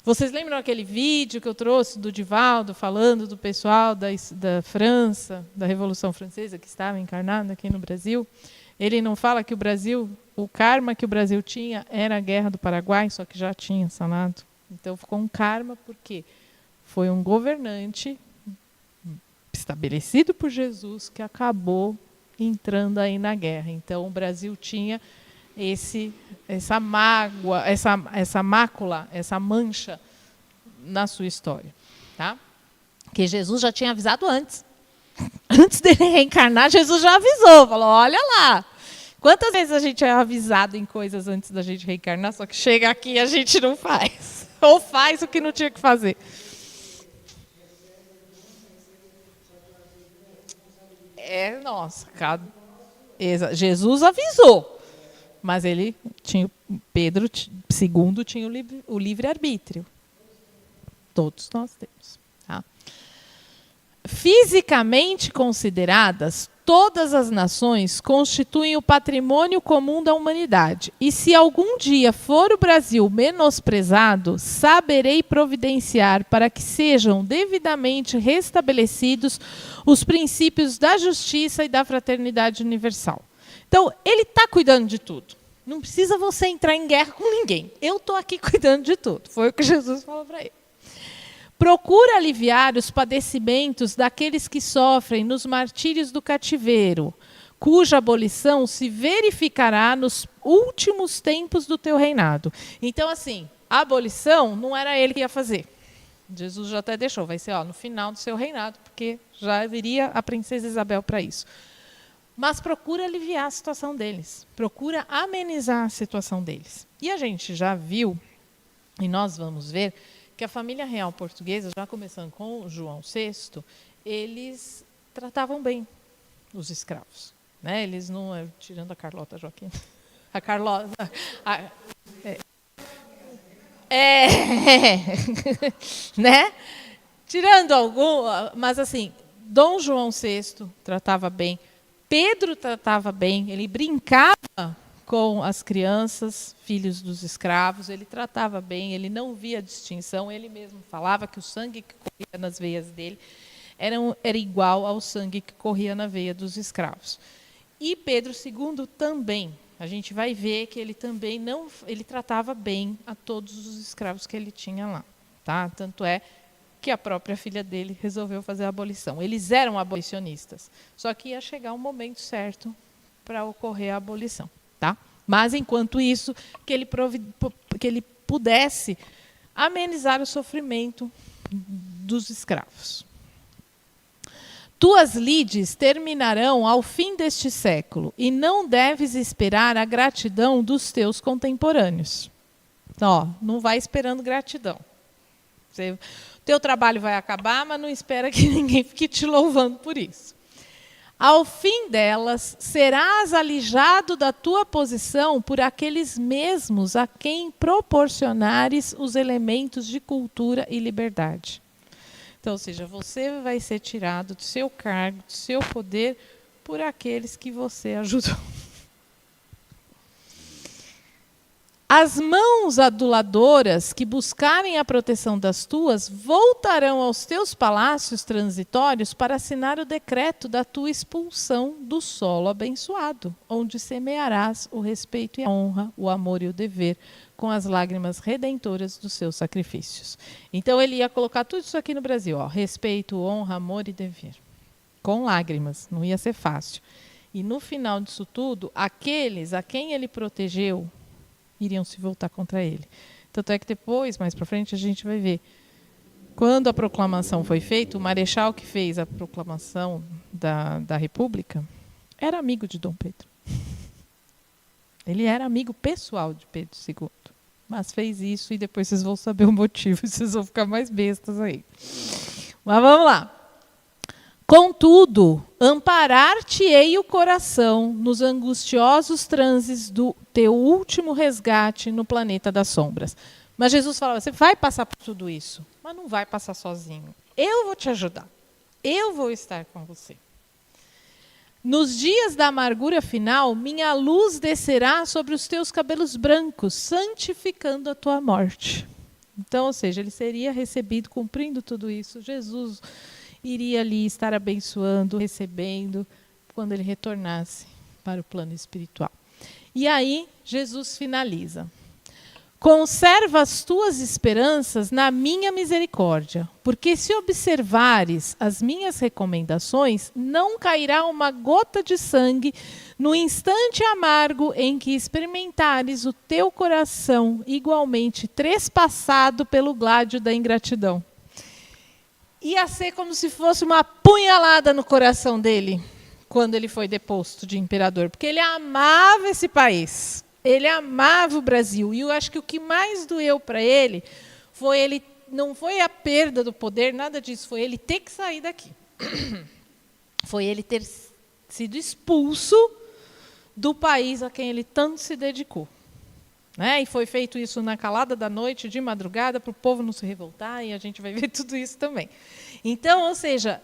Vocês lembram aquele vídeo que eu trouxe do Divaldo falando do pessoal da França, da Revolução Francesa, que estava encarnado aqui no Brasil? Ele não fala que o Brasil, o karma que o Brasil tinha era a Guerra do Paraguai, só que já tinha sanado. Então ficou um karma porque foi um governante estabelecido por Jesus que acabou entrando aí na guerra. Então o Brasil tinha essa mágoa, essa mácula, essa mancha na sua história, tá? Que Jesus já tinha avisado antes. Antes dele reencarnar, Jesus já avisou, falou, olha lá, Quantas vezes a gente é avisado em coisas antes da gente reencarnar, só que chega aqui e a gente não faz? Ou faz o que não tinha que fazer? Nossa, Jesus avisou, mas Pedro II tinha o livre-arbítrio. Todos nós temos. Tá? Fisicamente consideradas, todas as nações constituem o patrimônio comum da humanidade. E se algum dia for o Brasil menosprezado, saberei providenciar para que sejam devidamente restabelecidos os princípios da justiça e da fraternidade universal. Então, ele está cuidando de tudo. Não precisa você entrar em guerra com ninguém. Eu estou aqui cuidando de tudo. Foi o que Jesus falou para ele. Procura aliviar os padecimentos daqueles que sofrem nos martírios do cativeiro, cuja abolição se verificará nos últimos tempos do teu reinado. Então, assim, a abolição não era ele que ia fazer. Jesus já até deixou, vai ser no final do seu reinado, porque já viria a princesa Isabel para isso. Mas procura aliviar a situação deles, procura amenizar a situação deles. E a gente já viu, e nós vamos ver, que a família real portuguesa, já começando com João VI, eles tratavam bem os escravos. Né? Eles não, tirando a Carlota Joaquim, a Carlota... né? Tirando algum, mas assim, Dom João VI tratava bem, Pedro tratava bem, ele brincava com as crianças, filhos dos escravos, ele tratava bem, ele não via distinção, ele mesmo falava que o sangue que corria nas veias dele era igual ao sangue que corria na veia dos escravos. E Pedro II também, a gente vai ver que ele também ele tratava bem a todos os escravos que ele tinha lá. Tá? Tanto é que a própria filha dele resolveu fazer a abolição. Eles eram abolicionistas, só que ia chegar um momento certo para ocorrer a abolição. Tá? Mas, enquanto isso, que ele pudesse amenizar o sofrimento dos escravos. Tuas lides terminarão ao fim deste século, e não deves esperar a gratidão dos teus contemporâneos. Então, não vai esperando gratidão. Teu trabalho vai acabar, mas não espera que ninguém fique te louvando por isso. Ao fim delas, serás alijado da tua posição por aqueles mesmos a quem proporcionares os elementos de cultura e liberdade. Então, ou seja, você vai ser tirado do seu cargo, do seu poder, por aqueles que você ajudou. As mãos aduladoras que buscarem a proteção das tuas voltarão aos teus palácios transitórios para assinar o decreto da tua expulsão do solo abençoado, onde semearás o respeito e a honra, o amor e o dever, com as lágrimas redentoras dos seus sacrifícios. Então ele ia colocar tudo isso aqui no Brasil, respeito, honra, amor e dever, com lágrimas, não ia ser fácil. E no final disso tudo, aqueles a quem ele protegeu iriam se voltar contra ele. Tanto é que depois, mais para frente, a gente vai ver. Quando a proclamação foi feita, o marechal que fez a proclamação da República era amigo de Dom Pedro. Ele era amigo pessoal de Pedro II. Mas fez isso e depois vocês vão saber o motivo. Vocês vão ficar mais bestas aí. Mas vamos lá. Contudo, amparar-te-ei o coração nos angustiosos transes do teu último resgate no planeta das sombras. Mas Jesus falava, você vai passar por tudo isso, mas não vai passar sozinho. Eu vou te ajudar. Eu vou estar com você. Nos dias da amargura final, minha luz descerá sobre os teus cabelos brancos, santificando a tua morte. Então, ou seja, ele seria recebido cumprindo tudo isso. Jesus iria ali estar abençoando, recebendo, quando ele retornasse para o plano espiritual. E aí, Jesus finaliza. Conserva as tuas esperanças na minha misericórdia, porque se observares as minhas recomendações, não cairá uma gota de sangue no instante amargo em que experimentares o teu coração igualmente trespassado pelo gládio da ingratidão. Ia ser como se fosse uma punhalada no coração dele, quando ele foi deposto de imperador, porque ele amava esse país, ele amava o Brasil. E eu acho que o que mais doeu para ele não foi a perda do poder, nada disso, foi ele ter que sair daqui. Foi ele ter sido expulso do país a quem ele tanto se dedicou. Né? E foi feito isso na calada da noite, de madrugada, para o povo não se revoltar, e a gente vai ver tudo isso também. Então, ou seja,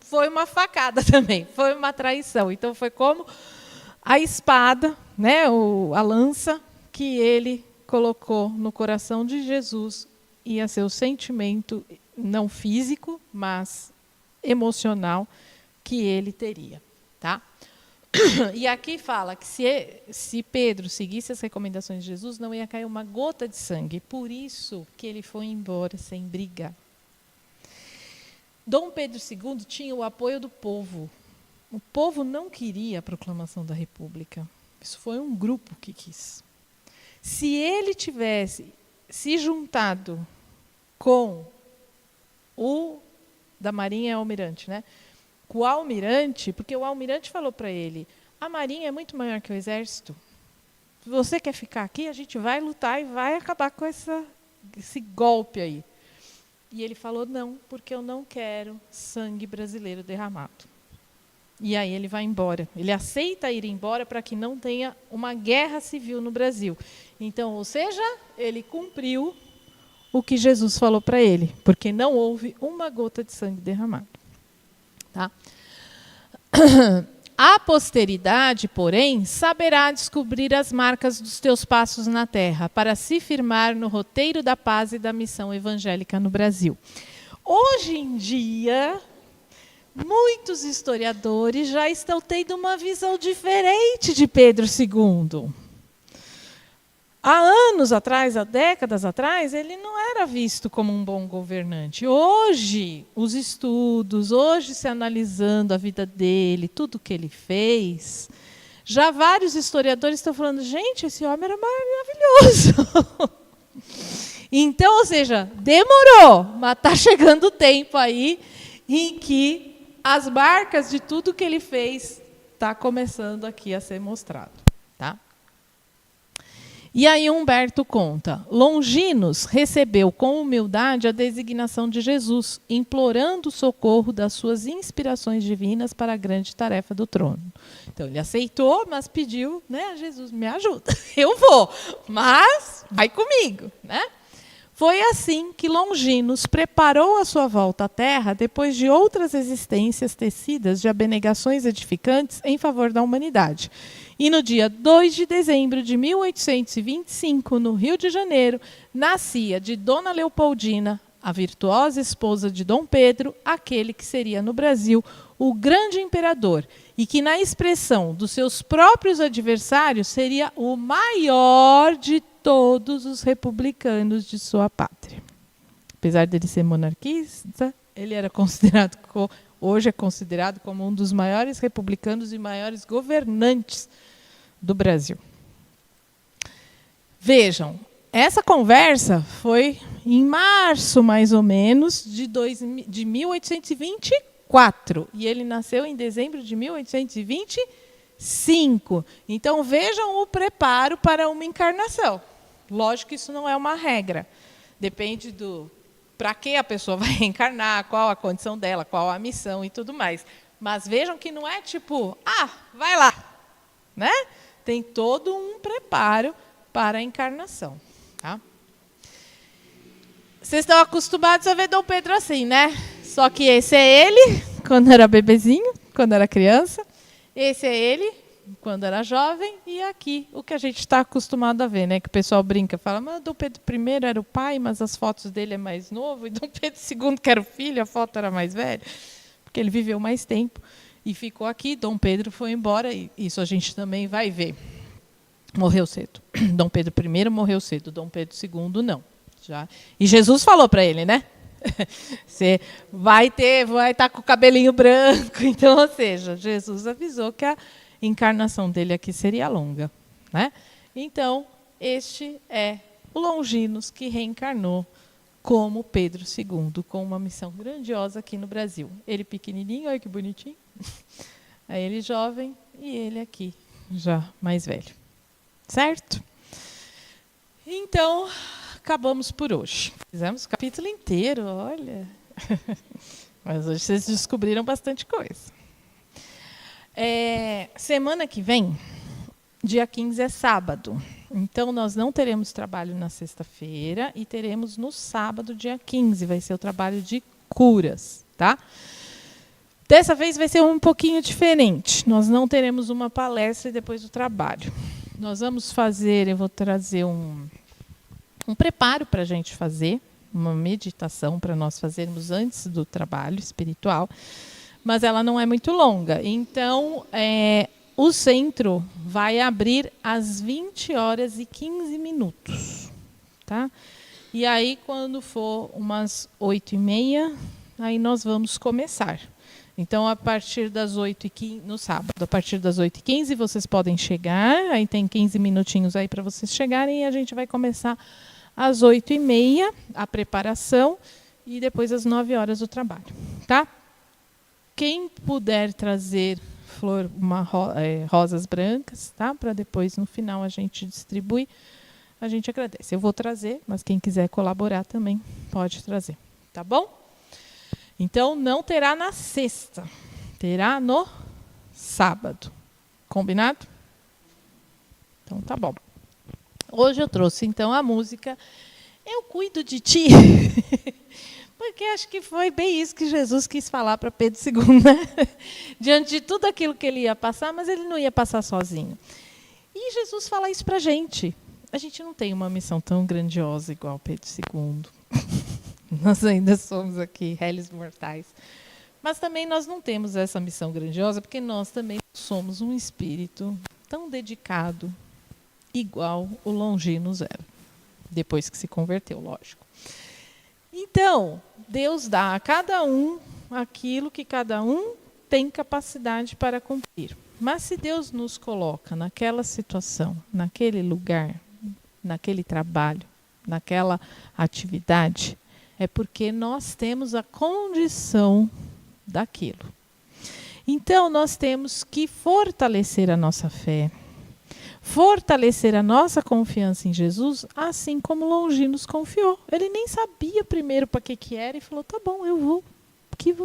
foi uma facada também, foi uma traição. Então, foi como a espada, né, a lança, que ele colocou no coração de Jesus, ia ser o sentimento, não físico, mas emocional, que ele teria. Tá? E aqui fala que se Pedro seguisse as recomendações de Jesus, não ia cair uma gota de sangue. Por isso que ele foi embora sem briga. Dom Pedro II tinha o apoio do povo. O povo não queria a proclamação da República. Isso foi um grupo que quis. Se ele tivesse se juntado com o da Marinha Almirante, né? Com o almirante, porque o almirante falou para ele, a Marinha é muito maior que o Exército. Se você quer ficar aqui, a gente vai lutar e vai acabar com esse golpe aí. E ele falou, não, porque eu não quero sangue brasileiro derramado. E aí ele vai embora. Ele aceita ir embora para que não tenha uma guerra civil no Brasil. Então, ou seja, ele cumpriu o que Jesus falou para ele, porque não houve uma gota de sangue derramado. Tá? A posteridade, porém, saberá descobrir as marcas dos teus passos na terra, para se firmar no roteiro da paz e da missão evangélica no Brasil. Hoje em dia, muitos historiadores já estão tendo uma visão diferente de Pedro II. Há anos atrás, há décadas atrás, ele não era visto como um bom governante. Hoje, os estudos, hoje se analisando a vida dele, tudo que ele fez, já vários historiadores estão falando, gente, esse homem era maravilhoso. Então, ou seja, demorou, mas está chegando o tempo aí em que as marcas de tudo que ele fez está começando aqui a ser mostrado. Tá? E aí Humberto conta, Longinos recebeu com humildade a designação de Jesus, implorando o socorro das suas inspirações divinas para a grande tarefa do trono. Então ele aceitou, mas pediu, né, Jesus, me ajuda, eu vou, mas vai comigo. Né? Foi assim que Longinos preparou a sua volta à Terra depois de outras existências tecidas de abnegações edificantes em favor da humanidade. E no dia 2 de dezembro de 1825, no Rio de Janeiro, nascia de Dona Leopoldina, a virtuosa esposa de Dom Pedro, aquele que seria no Brasil o grande imperador, e que na expressão dos seus próprios adversários seria o maior de todos os republicanos de sua pátria. Apesar dele ser monarquista, ele era considerado, hoje é considerado como um dos maiores republicanos e maiores governantes do Brasil. Vejam, essa conversa foi em março, mais ou menos, de 1824. E ele nasceu em dezembro de 1825. Então, vejam o preparo para uma encarnação. Lógico que isso não é uma regra. Depende para que a pessoa vai reencarnar, qual a condição dela, qual a missão e tudo mais. Mas vejam que não é tipo, vai lá. Né? Tem todo um preparo para a encarnação. Tá? Vocês estão acostumados a ver Dom Pedro assim, né? Só que esse é ele, quando era bebezinho, quando era criança. Esse é ele, quando era jovem. E aqui, o que a gente está acostumado a ver, né? Que o pessoal brinca, fala, mas Dom Pedro I era o pai, mas as fotos dele é mais novo. E Dom Pedro II, que era o filho, a foto era mais velha. Porque ele viveu mais tempo. E ficou aqui, Dom Pedro foi embora, e isso a gente também vai ver. Morreu cedo. Dom Pedro I morreu cedo, Dom Pedro II não. Já. E Jesus falou para ele, né? Você vai estar com o cabelinho branco. Então, ou seja, Jesus avisou que a encarnação dele aqui seria longa. Né? Então, este é o Longinos que reencarnou como Pedro II, com uma missão grandiosa aqui no Brasil. Ele pequenininho, olha que bonitinho. Aí ele jovem e ele aqui, já mais velho. Certo? Então, acabamos por hoje. Fizemos o capítulo inteiro, olha. Mas hoje vocês descobriram bastante coisa. Semana que vem, dia 15 é sábado. Então, nós não teremos trabalho na sexta-feira e teremos no sábado, dia 15. Vai ser o trabalho de curas, tá? Dessa vez vai ser um pouquinho diferente. Nós não teremos uma palestra depois do trabalho. Nós vamos fazer, eu vou trazer um preparo para a gente fazer, uma meditação para nós fazermos antes do trabalho espiritual, mas ela não é muito longa. Então, o centro vai abrir às 20h15. Tá? E aí, quando for umas 8h30, aí nós vamos começar. Então, a partir das 8h15, no sábado, a partir das 8h15, vocês podem chegar, aí tem 15 minutinhos aí para vocês chegarem, e a gente vai começar às 8h30, a preparação, e depois às 9h o trabalho. Tá? Quem puder trazer rosas brancas, tá? Para depois, no final, a gente distribuir, a gente agradece. Eu vou trazer, mas quem quiser colaborar também pode trazer. Tá bom? Então, não terá na sexta, terá no sábado. Combinado? Então, tá bom. Hoje eu trouxe, então, a música Eu Cuido de Ti. Porque acho que foi bem isso que Jesus quis falar para Pedro II, né? Diante de tudo aquilo que ele ia passar, mas ele não ia passar sozinho. E Jesus fala isso para a gente. A gente não tem uma missão tão grandiosa igual Pedro II. Nós ainda somos aqui réis mortais. Mas também nós não temos essa missão grandiosa, porque nós também somos um espírito tão dedicado, igual o Longinos era. Depois que se converteu, lógico. Então, Deus dá a cada um aquilo que cada um tem capacidade para cumprir. Mas se Deus nos coloca naquela situação, naquele lugar, naquele trabalho, naquela atividade, é porque nós temos a condição daquilo. Então, nós temos que fortalecer a nossa fé, fortalecer a nossa confiança em Jesus, assim como Longinos confiou. Ele nem sabia primeiro para que era e falou, tá bom, eu vou. O que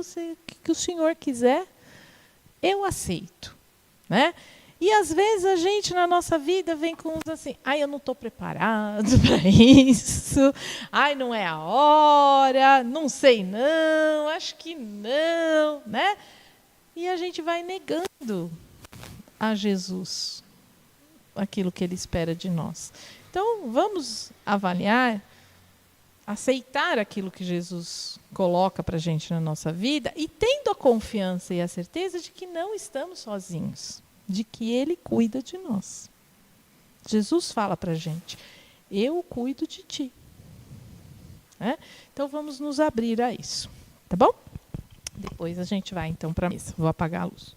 o Senhor quiser, eu aceito. Né? E às vezes a gente na nossa vida vem com uns assim, eu não estou preparado para isso, não é a hora, não sei não, acho que não, né? E a gente vai negando a Jesus aquilo que ele espera de nós. Então, vamos avaliar, aceitar aquilo que Jesus coloca para a gente na nossa vida e tendo a confiança e a certeza de que não estamos sozinhos, de que ele cuida de nós. Jesus fala para a gente, eu cuido de ti. Então, vamos nos abrir a isso. Tá bom? Depois a gente vai, então, para a mesa. Vou apagar a luz.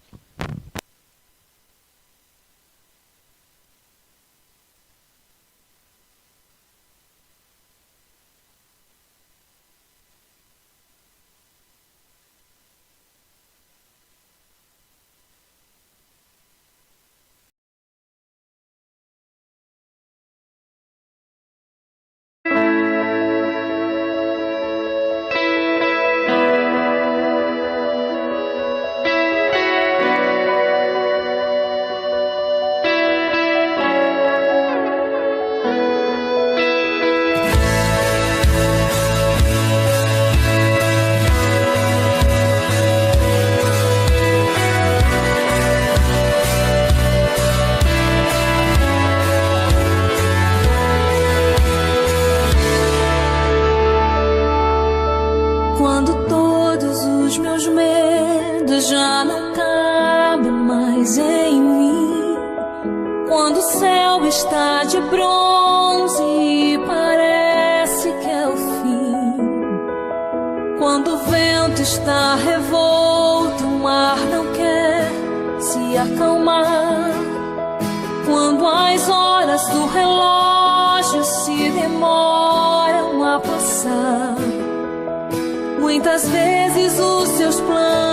Quando o céu está de bronze e parece que é o fim, quando o vento está revolto, o mar não quer se acalmar, quando as horas do relógio se demoram a passar, muitas vezes os seus planos